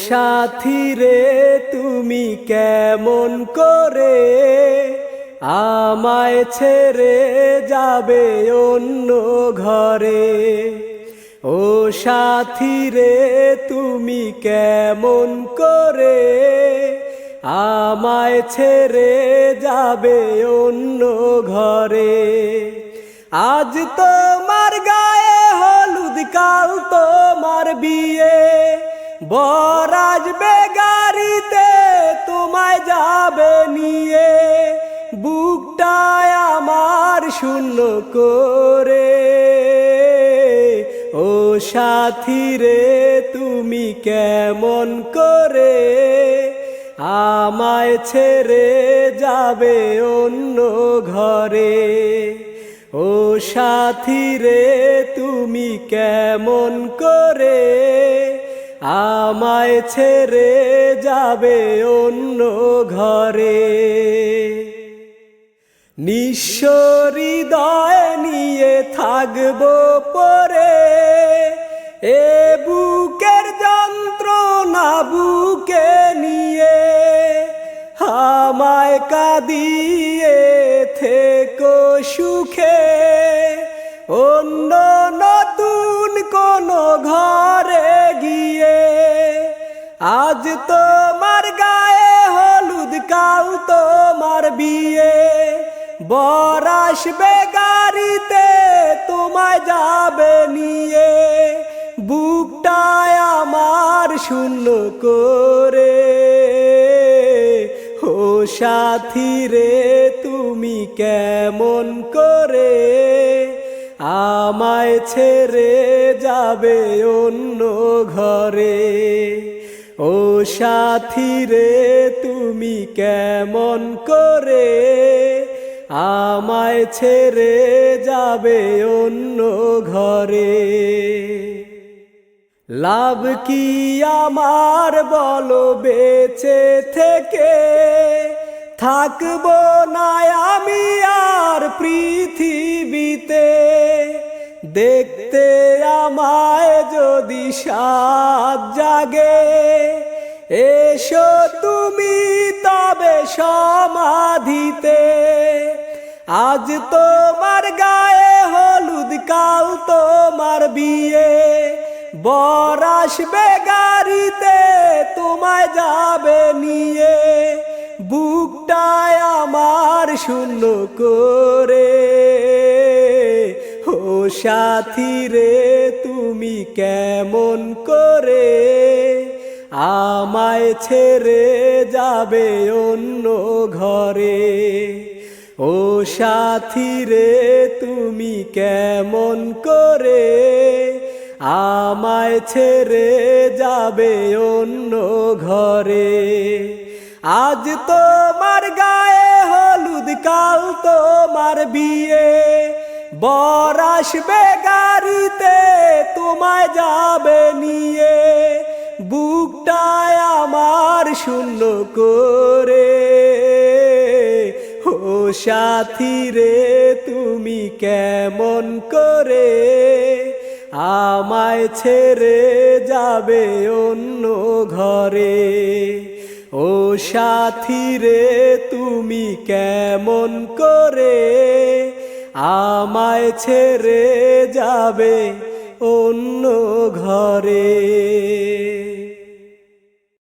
সাথী রে তুমি কেমন করে আমায় ছেড়ে যাবে অন্য ঘরে। ও সাথী রে তুমি কেমন করে আমায় ছেড়ে যাবে অন্য ঘরে। আজ তোমার গায়ে হলুদ, কাল তোমার বিয়ে, বর আসবে গাড়িতে তোমায় যাবে নিয়ে। বুকটায় আমার শূন্য করে। ও সাথী রে তুমি কেমন করে আমায় ছেড়ে যাবে অন্য ঘরে। ও সাথী রে তুমি কেমন করে আমায় ছেড়ে যাবে অন্য ঘরে। নিঃস্ব হৃদয় নিয়ে থাকবো পরে, এ বুকের যন্ত্রণা বুকে নিয়ে। আমায় কাঁদিয়ে থেকো সুখে, অন্য নতুন কোনো ঘরে গিয়ে। আজ তোমার গায়ে হলুদ, কাল তোমার বিয়ে, বর আসবে গাড়িতে তোমায় যাবে নিয়ে। বুকটায় আমার শূন্য করে। ও সাথী রে তুমি কেমন করে আমায় ছেড়ে যাবে অন্য ঘরে। ও সাথী রে তুমি কেমন করে আমায় ছেড়ে যাবে অন্য ঘরে। লাভ কি আমার বলো বেঁচে থেকে, থাকবো না আমি আর পৃথিবীতে। দেখতে আমায় যদি সাত জাগে, এসো তুমি তবে সমাধিতে। আজ তোমার গায়ে হলুদ, কাল তোমার বিয়ে, বর আসবে গাড়িতে তোমায় যাবে নিয়ে। বুকটায় আমার শূন্য করে। ও সাথী রে তুমি কেমন করে আমায় ছেড়ে যাবে অন্য ঘরে। ও সাথী রে তুমি কেমন করে আমায় ছেড়ে যাবে অন্য ঘরে। আজ তোমার গায়ে হলুদ, কাল তোমার বিয়ে, বর আসবে গাড়িতে তোমায় যাবে নিয়ে। বুকটায় আমার শূন্য করে। ও সাথী রে তুমি কেমন করে আমায় ছেড়ে যাবে অন্য ঘরে। ও সাথী রে তুমি কেমন করে আমায় ছেড়ে যাবে অন্য ঘরে।